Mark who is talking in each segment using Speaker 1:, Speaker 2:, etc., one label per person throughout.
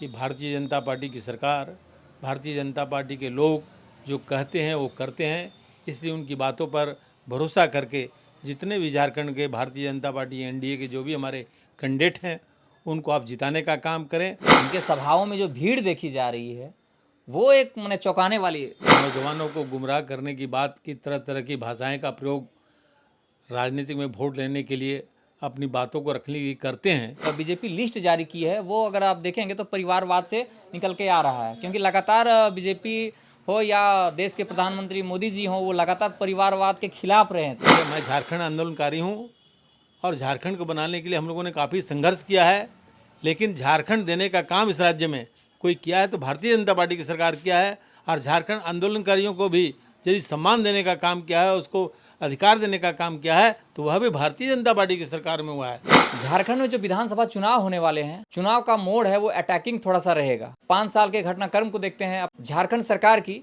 Speaker 1: कि भारतीय जनता पार्टी की सरकार, भारतीय जनता पार्टी के लोग जो कहते हैं वो करते हैं। इसलिए उनकी बातों पर भरोसा करके जितने भी झारखंड के भारतीय जनता पार्टी एनडीए के जो भी हमारे कैंडिडेट हैं उनको आप जिताने का काम करें।
Speaker 2: उनके सभाओं में जो भीड़ देखी जा रही है वो एक माने चौंकाने वाली है।
Speaker 1: नौजवानों को गुमराह करने की बात की तरह तरह की भाषाएं का प्रयोग राजनीति में वोट लेने के लिए अपनी बातों को रखने की करते हैं।
Speaker 2: तो बीजेपी लिस्ट जारी की है वो अगर आप देखेंगे तो परिवारवाद से निकल के आ रहा है, क्योंकि लगातार बीजेपी हो या देश के प्रधानमंत्री मोदी जी हों वो लगातार परिवारवाद के खिलाफ रहे हैं।
Speaker 1: मैं झारखंड आंदोलनकारी हूँ और झारखंड को बनाने के लिए हम लोगों ने काफ़ी संघर्ष किया है, लेकिन झारखंड देने का काम इस राज्य में कोई किया है तो भारतीय जनता पार्टी की सरकार किया है। और झारखंड आंदोलनकारियों को भी यदि सम्मान देने का काम किया है, उसको अधिकार देने का काम किया है, तो वह भी भारतीय जनता पार्टी की सरकार में हुआ है।
Speaker 2: झारखंड में जो विधानसभा चुनाव होने वाले हैं, चुनाव का मोड है वो अटैकिंग थोड़ा सा रहेगा। 5 साल के घटनाक्रम को देखते हैं अब झारखंड सरकार की,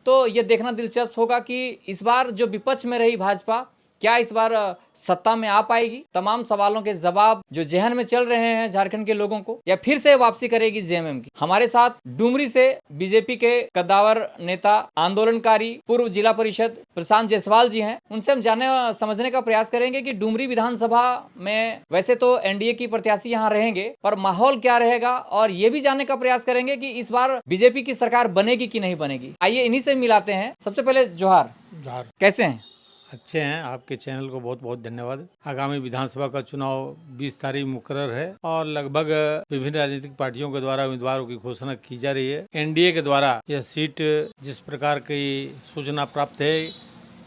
Speaker 2: तो ये देखना दिलचस्प होगा कि इस बार जो विपक्ष में रही भाजपा क्या इस बार सत्ता में आ पाएगी। तमाम सवालों के जवाब जो जहन में चल रहे हैं झारखंड के लोगों को, या फिर से वापसी करेगी जेएमएम की। हमारे साथ डुमरी से बीजेपी के कद्दावर नेता, आंदोलनकारी, पूर्व जिला परिषद प्रशांत जायसवाल जी हैं। उनसे हम जानने समझने का प्रयास करेंगे कि डुमरी विधानसभा में वैसे तो एनडीए की प्रत्याशी यहाँ रहेंगे, पर माहौल क्या रहेगा, और ये भी जानने का प्रयास करेंगे कि इस बार बीजेपी की सरकार बनेगी कि नहीं बनेगी। आइए इन्हीं से मिलाते हैं। सबसे पहले जोहार।
Speaker 1: जोहार।
Speaker 2: कैसे हैं?
Speaker 1: अच्छे हैं। आपके चैनल को बहुत बहुत धन्यवाद। आगामी विधानसभा का चुनाव 20 तारीख मुकर्रर है और लगभग विभिन्न राजनीतिक पार्टियों के द्वारा उम्मीदवारों की घोषणा की जा रही है। एनडीए के द्वारा यह सीट जिस प्रकार की सूचना प्राप्त है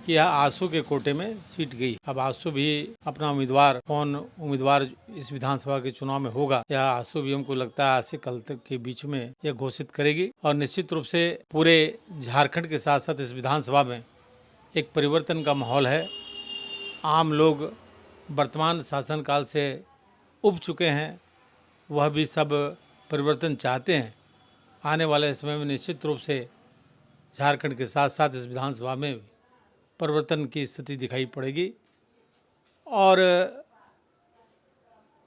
Speaker 1: कि यह आसू के कोटे में सीट गई। अब आसू भी अपना उम्मीदवार, कौन उम्मीदवार इस विधानसभा के चुनाव में होगा, यह आसू भी हमको लगता है आज से कल तक के बीच में यह घोषित करेगी। और निश्चित रूप से पूरे झारखंड के साथ साथ इस विधानसभा में एक परिवर्तन का माहौल है। आम लोग वर्तमान शासनकाल से उब चुके हैं, वह भी सब परिवर्तन चाहते हैं। आने वाले समय में निश्चित रूप से झारखंड के साथ साथ इस विधानसभा में परिवर्तन की स्थिति दिखाई पड़ेगी और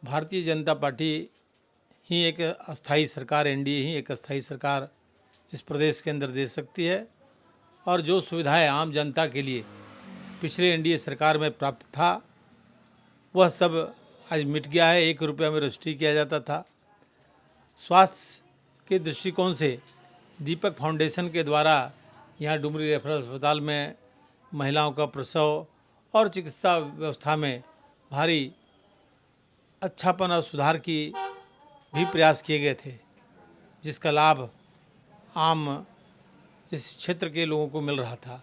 Speaker 1: भारतीय जनता पार्टी ही एक अस्थाई सरकार, एनडीए ही एक अस्थाई सरकार इस प्रदेश के अंदर दे सकती है। और जो सुविधाएं आम जनता के लिए पिछले एनडीए सरकार में प्राप्त था वह सब आज मिट गया है। 1 रुपया में रजिस्ट्री किया जाता था। स्वास्थ्य के दृष्टिकोण से दीपक फाउंडेशन के द्वारा यहाँ डुमरी रेफरल अस्पताल में महिलाओं का प्रसव और चिकित्सा व्यवस्था में भारी अच्छापन और सुधार की भी प्रयास किए गए थे, जिसका लाभ आम इस क्षेत्र के लोगों को मिल रहा था।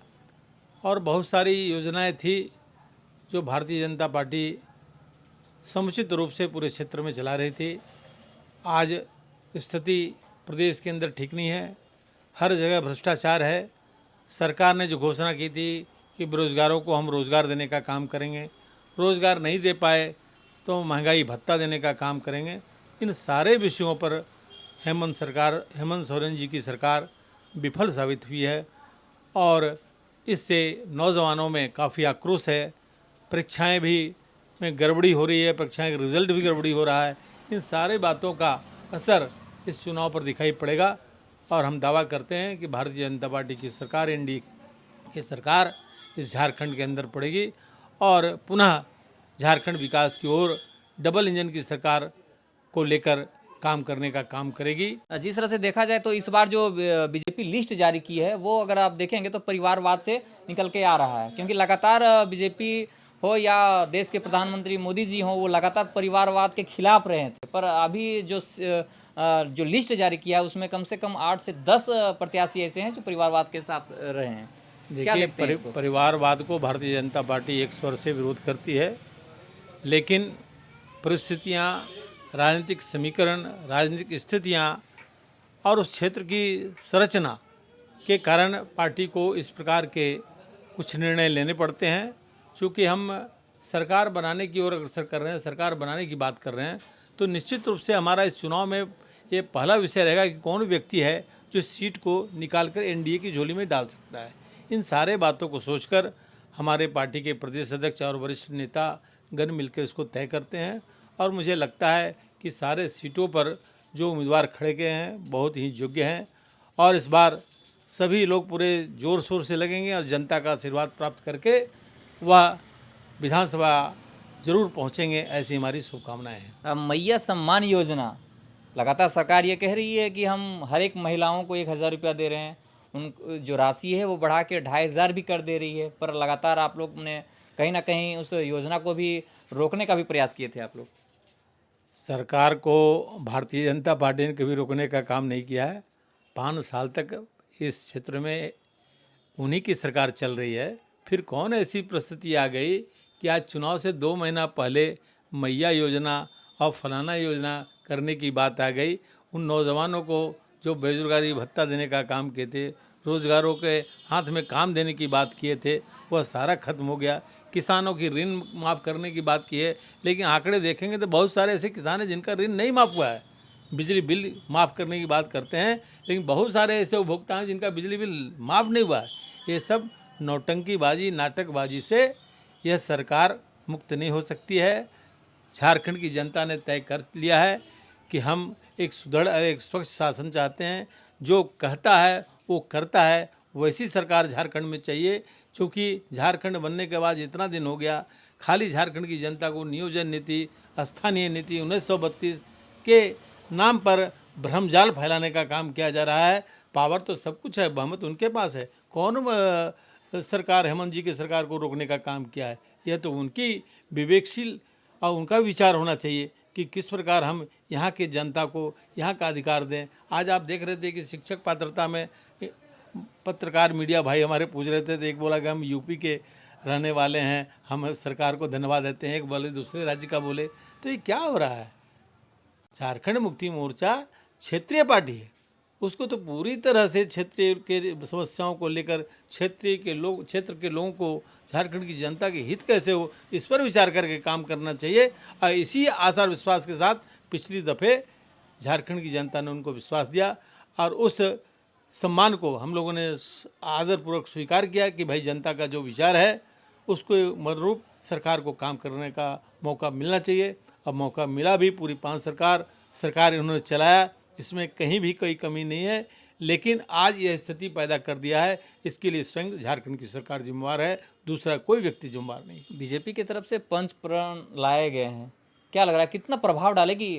Speaker 1: और बहुत सारी योजनाएं थी जो भारतीय जनता पार्टी समुचित रूप से पूरे क्षेत्र में चला रही थी। आज स्थिति प्रदेश के अंदर ठीक नहीं है, हर जगह भ्रष्टाचार है। सरकार ने जो घोषणा की थी कि बेरोजगारों को हम रोज़गार देने का काम करेंगे, रोज़गार नहीं दे पाए तो महंगाई भत्ता देने का काम करेंगे। इन सारे विषयों पर हेमंत सोरेन जी की सरकार विफल साबित हुई है और इससे नौजवानों में काफ़ी आक्रोश है। परीक्षाएं भी में गड़बड़ी हो रही है, परीक्षाएं का रिजल्ट भी गड़बड़ी हो रहा है। इन सारे बातों का असर इस चुनाव पर दिखाई पड़ेगा और हम दावा करते हैं कि भारतीय जनता पार्टी की सरकार, एनडीए की सरकार इस झारखंड के अंदर पड़ेगी और पुनः झारखंड विकास की ओर डबल इंजन की सरकार को लेकर काम करने का काम करेगी।
Speaker 2: जिस तरह से देखा जाए तो इस बार जो बीजेपी लिस्ट जारी की है वो अगर आप देखेंगे तो परिवारवाद से निकल के आ रहा है, क्योंकि लगातार बीजेपी हो या देश के प्रधानमंत्री मोदी जी हों वो लगातार परिवारवाद के खिलाफ रहे थे। पर अभी जो लिस्ट जारी किया है उसमें कम से कम 8 से 10 प्रत्याशी ऐसे हैं जो परिवारवाद के साथ रहे हैं।
Speaker 1: देखिए, परिवारवाद को भारतीय जनता पार्टी एक स्वर से विरोध करती है, लेकिन परिस्थितियाँ, राजनीतिक समीकरण, राजनीतिक स्थितियाँ और उस क्षेत्र की संरचना के कारण पार्टी को इस प्रकार के कुछ निर्णय लेने पड़ते हैं। चूँकि हम सरकार बनाने की ओर अग्रसर कर रहे हैं, सरकार बनाने की बात कर रहे हैं, तो निश्चित रूप से हमारा इस चुनाव में ये पहला विषय रहेगा कि कौन व्यक्ति है जो सीट को निकालकर एनडीए की झोली में डाल सकता है। इन सारे बातों को सोचकर हमारे पार्टी के प्रदेश अध्यक्ष और वरिष्ठ नेता गण मिलकर इसको तय करते हैं और मुझे लगता है कि सारे सीटों पर जो उम्मीदवार खड़े किए हैं बहुत ही योग्य हैं और इस बार सभी लोग पूरे जोर शोर से लगेंगे और जनता का आशीर्वाद प्राप्त करके वह विधानसभा जरूर पहुंचेंगे, ऐसी हमारी शुभकामनाएं हैं।
Speaker 2: अब मैया सम्मान योजना लगातार सरकार ये कह रही है कि हम हर एक महिलाओं को 1,000 रुपया दे रहे हैं, उन जो राशि है वो बढ़ा के 2,500 भी कर दे रही है, पर लगातार आप लोग ने कहीं ना कहीं उस योजना को भी रोकने का भी प्रयास किए थे आप लोग।
Speaker 1: सरकार को भारतीय जनता पार्टी ने कभी रोकने का काम नहीं किया है। 5 साल तक इस क्षेत्र में उन्हीं की सरकार चल रही है। फिर कौन ऐसी परिस्थिति आ गई कि आज चुनाव से 2 महीना पहले मैया योजना और फलाना योजना करने की बात आ गई। उन नौजवानों को जो बेरोजगारी भत्ता देने का काम किए थे, रोजगारों के हाथ में काम देने की बात किए थे, वह सारा खत्म हो गया। किसानों की ऋण माफ़ करने की बात की है, लेकिन आंकड़े देखेंगे तो बहुत सारे ऐसे किसान हैं जिनका ऋण नहीं माफ़ हुआ है। बिजली बिल माफ़ करने की बात करते हैं, लेकिन बहुत सारे ऐसे उपभोक्ता हैं जिनका बिजली बिल माफ़ नहीं हुआ है। ये सब नौटंकीबाजी, नाटकबाजी से यह सरकार मुक्त नहीं हो सकती है। झारखंड की जनता ने तय कर लिया है कि हम एक सुदृढ़ और एक स्वच्छ शासन चाहते हैं। जो कहता है वो करता है, वैसी सरकार झारखंड में चाहिए। क्योंकि झारखंड बनने के बाद इतना दिन हो गया, खाली झारखंड की जनता को नियोजन नीति, स्थानीय नीति 1932 के नाम पर भ्रमजाल फैलाने का काम किया जा रहा है। पावर तो सब कुछ है, बहुमत उनके पास है। कौन सरकार हेमंत जी की सरकार को रोकने का काम किया है? यह तो उनकी विवेकशील और उनका विचार होना चाहिए कि किस प्रकार हम यहाँ के जनता को यहाँ का अधिकार दें। आज आप देख रहे थे कि शिक्षक पात्रता में पत्रकार मीडिया भाई हमारे पूछ रहे थे, तो एक बोला कि हम यूपी के रहने वाले हैं, हम सरकार को धन्यवाद देते हैं, एक बोले दूसरे राज्य का बोले। तो ये क्या हो रहा है? झारखंड मुक्ति मोर्चा क्षेत्रीय पार्टी है, उसको तो पूरी तरह से क्षेत्रीय के समस्याओं को लेकर क्षेत्र के लोगों को, झारखंड की जनता के हित कैसे हो, इस पर विचार करके काम करना चाहिए। और इसी आशा और विश्वास के साथ पिछली दफ़े झारखंड की जनता ने उनको विश्वास दिया और उस सम्मान को हम लोगों ने आदरपूर्वक स्वीकार किया कि भाई जनता का जो विचार है उसको मदरूप सरकार को काम करने का मौका मिलना चाहिए। अब मौका मिला भी। पूरी 5 सरकार इन्होंने चलाया, इसमें कहीं भी कोई कमी नहीं है। लेकिन आज यह स्थिति पैदा कर दिया है, इसके लिए स्वयं झारखंड की सरकार जिम्मेवार है, दूसरा कोई व्यक्ति जिम्मेवार नहीं।
Speaker 2: बीजेपी की तरफ से पंच प्रण लाए गए हैं, क्या लग रहा है कितना प्रभाव डालेगी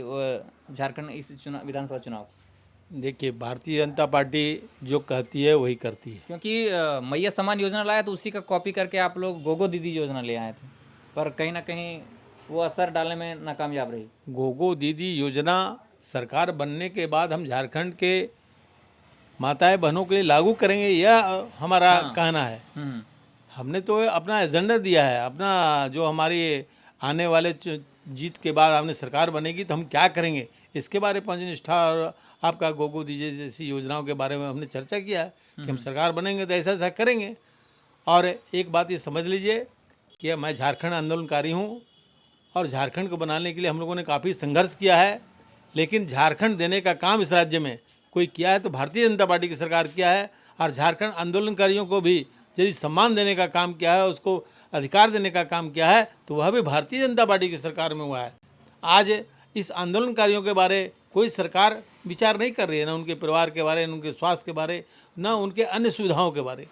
Speaker 2: झारखंड इस विधानसभा चुनाव?
Speaker 1: देखिए, भारतीय जनता पार्टी जो कहती है वही करती है।
Speaker 2: क्योंकि मैया सम्मान योजना लाया तो उसी का कॉपी करके आप लोग गोगो दीदी योजना ले आए थे, पर कहीं ना कहीं वो असर डालने में नाकामयाब रही।
Speaker 1: गोगो दीदी योजना सरकार बनने के बाद हम झारखंड के माताएं बहनों के लिए लागू करेंगे, यह हमारा कहना है। हमने तो अपना एजेंडा दिया है, अपना जो हमारी आने वाले जीत के बाद आपने सरकार बनेगी तो हम क्या करेंगे, इसके बारे में पंचनिष्ठा और आपका गोगो दीजिए जैसी योजनाओं के बारे में हमने चर्चा किया है कि हम सरकार बनेंगे तो ऐसा ऐसा करेंगे। और एक बात ये समझ लीजिए कि मैं झारखंड आंदोलनकारी हूँ और झारखंड को बनाने के लिए हम लोगों ने काफ़ी संघर्ष किया है, लेकिन झारखंड देने का काम इस राज्य में कोई किया है तो भारतीय जनता पार्टी की सरकार किया है। और झारखंड आंदोलनकारियों को भी यदि सम्मान देने का काम किया है, उसको अधिकार देने का काम किया है, तो वह भी भारतीय जनता पार्टी की सरकार में हुआ है। आज इस आंदोलनकारियों के बारे कोई सरकार विचार नहीं कर रही है, न उनके परिवार के बारे, न उनके स्वास्थ्य के बारे, न उनके अन्य सुविधाओं के बारे।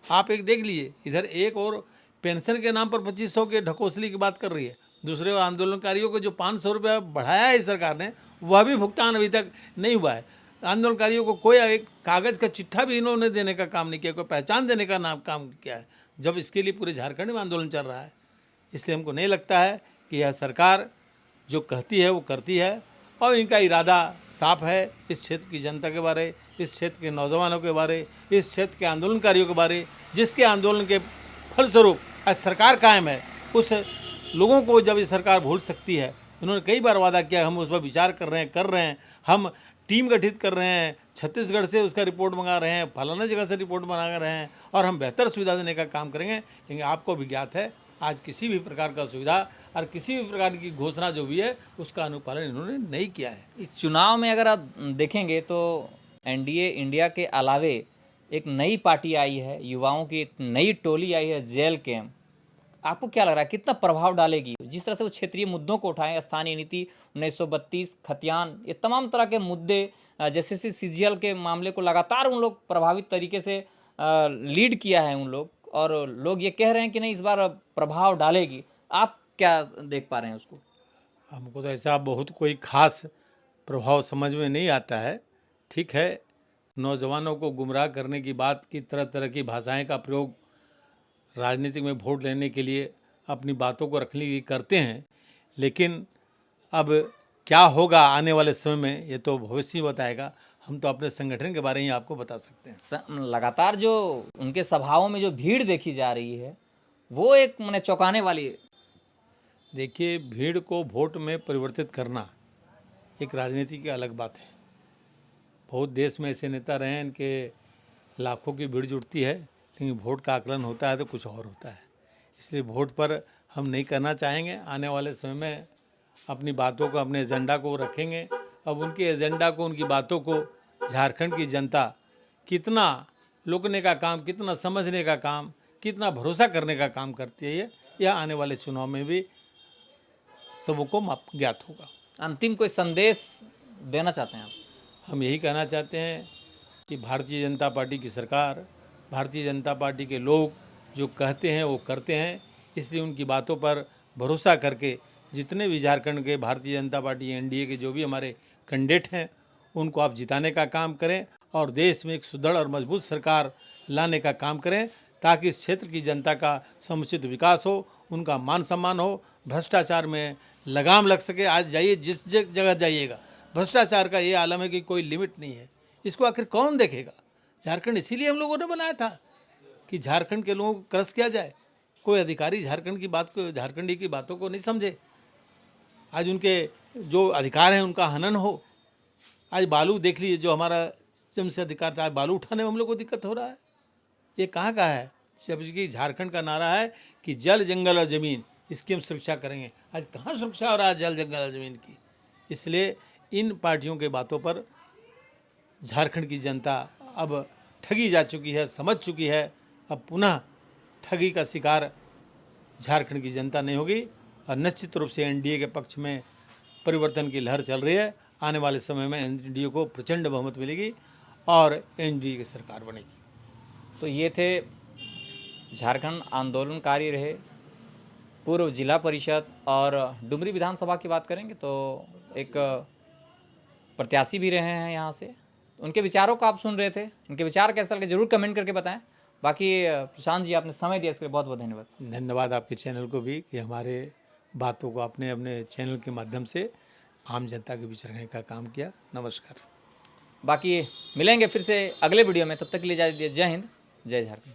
Speaker 1: आप एक देख लीजिए, इधर एक और पेंशन के नाम पर 2500 के ढकोसली की बात कर रही है, दूसरे और आंदोलनकारियों को जो 500 रुपया बढ़ाया है सरकार ने, वह भी भुगतान अभी तक नहीं हुआ है। आंदोलनकारियों को कोई एक कागज़ का चिट्ठा भी इन्होंने देने का काम नहीं किया, कोई पहचान देने का काम किया है, जब इसके लिए पूरे झारखंड में आंदोलन चल रहा है। इसलिए हमको नहीं लगता है कि यह सरकार जो कहती है वो करती है, और इनका इरादा साफ है इस क्षेत्र की जनता के बारे, इस क्षेत्र के नौजवानों के बारे, इस क्षेत्र के आंदोलनकारियों के बारे, जिसके आंदोलन के फलस्वरूप आज सरकार कायम है। उस लोगों को जब ये सरकार भूल सकती है, उन्होंने कई बार वादा किया, हम उस पर विचार कर रहे हैं, हम टीम गठित कर रहे हैं, छत्तीसगढ़ से उसका रिपोर्ट मंगा रहे हैं, फलाना जगह से रिपोर्ट मंगा रहे हैं, और हम बेहतर सुविधा देने का काम करेंगे। लेकिन आपको भी ज्ञात है आज किसी भी प्रकार का सुविधा और किसी भी प्रकार की घोषणा जो भी है उसका अनुपालन इन्होंने नहीं किया है।
Speaker 2: इस चुनाव में अगर आप देखेंगे तो एनडीए इंडिया के अलावे एक नई पार्टी आई है, युवाओं की एक नई टोली आई है, जेल कैम्प। आपको क्या लग रहा है कितना प्रभाव डालेगी जिस तरह से वो क्षेत्रीय मुद्दों को उठाए, स्थानीय नीति 1932, खतियान, ये तमाम तरह के मुद्दे, जैसे सीजीएल के मामले को लगातार उन लोग प्रभावित तरीके से लीड किया है उन लोग, और लोग ये कह रहे हैं कि नहीं इस बार प्रभाव डालेगी। आप क्या देख पा रहे हैं उसको?
Speaker 1: हमको तो ऐसा बहुत कोई खास प्रभाव समझ में नहीं आता है। ठीक है, नौजवानों को गुमराह करने की बात की तरह तरह की भाषाएं का प्रयोग राजनीति में वोट लेने के लिए अपनी बातों को रखने की करते हैं, लेकिन अब क्या होगा आने वाले समय में ये तो भविष्य ही बताएगा। हम तो अपने संगठन के बारे में ही आपको बता सकते हैं।
Speaker 2: लगातार जो उनके सभाओं में जो भीड़ देखी जा रही है वो एक मैंने चौंकाने वाली है।
Speaker 1: देखिए, भीड़ को वोट में परिवर्तित करना एक राजनीति की अलग बात है। बहुत देश में ऐसे नेता रहे हैं इनके लाखों की भीड़ जुटती है, लेकिन वोट का आकलन होता है तो कुछ और होता है। इसलिए वोट पर हम नहीं करना चाहेंगे। आने वाले समय में अपनी बातों को, अपने एजेंडा को रखेंगे। अब उनके एजेंडा को, उनकी बातों को झारखंड की जनता कितना रोकने का काम, कितना समझने का काम, कितना भरोसा करने का काम करती है, यह आने वाले चुनाव में भी सबको ज्ञात होगा।
Speaker 2: अंतिम कोई संदेश देना चाहते हैं आप?
Speaker 1: हम यही कहना चाहते हैं कि भारतीय जनता पार्टी की सरकार, भारतीय जनता पार्टी के लोग जो कहते हैं वो करते हैं। इसलिए उनकी बातों पर भरोसा करके जितने भी झारखंड के भारतीय जनता पार्टी एनडीए के जो भी हमारे कैंडिडेट हैं उनको आप जिताने का काम करें और देश में एक सुदृढ़ और मजबूत सरकार लाने का काम करें, ताकि इस क्षेत्र की जनता का समुचित विकास हो, उनका मान सम्मान हो, भ्रष्टाचार में लगाम लग सके। आज जाइए, जिस जगह जाइएगा, भ्रष्टाचार का ये आलम है कि कोई लिमिट नहीं है। इसको आखिर कौन देखेगा? झारखंड इसीलिए हम लोगों ने बनाया था कि झारखंड के लोगों को क्रश किया जाए। कोई अधिकारी झारखंड की बात को, झारखंडी की बातों को नहीं समझे। आज उनके जो अधिकार हैं उनका हनन हो। आज बालू देख लीजिए, जो हमारा जमसे अधिकार था, आज बालू उठाने में हम लोग को दिक्कत हो रहा है। ये कहाँ का है? जबकि झारखंड का नारा है कि जल, जंगल और ज़मीन, इसकी हम सुरक्षा करेंगे। आज कहाँ सुरक्षा हो रहा है जल, जंगल और ज़मीन की? इसलिए इन पार्टियों के बातों पर झारखंड की जनता अब ठगी जा चुकी है, समझ चुकी है। अब पुनः ठगी का शिकार झारखंड की जनता नहीं होगी और निश्चित रूप से एनडीए के पक्ष में परिवर्तन की लहर चल रही है। आने वाले समय में एनडीए को प्रचंड बहुमत मिलेगी और एनडीए की सरकार बनेगी।
Speaker 2: तो ये थे झारखंड आंदोलनकारी रहे पूर्व जिला परिषद और डुमरी विधानसभा की बात करेंगे तो एक प्रत्याशी भी रहे हैं यहाँ से। उनके विचारों को आप सुन रहे थे। इनके विचार कैसे लगे जरूर कमेंट करके बताएं। बाकी प्रशांत जी, आपने समय दिया इसके लिए बहुत बहुत धन्यवाद।
Speaker 1: धन्यवाद आपके चैनल को भी कि हमारे बातों को आपने अपने चैनल के माध्यम से आम जनता के बीच रखने का काम किया। नमस्कार।
Speaker 2: बाकी मिलेंगे फिर से अगले वीडियो में, तब तक के लिए इजाज़त दीजिए। जय हिंद, जय झारखंड।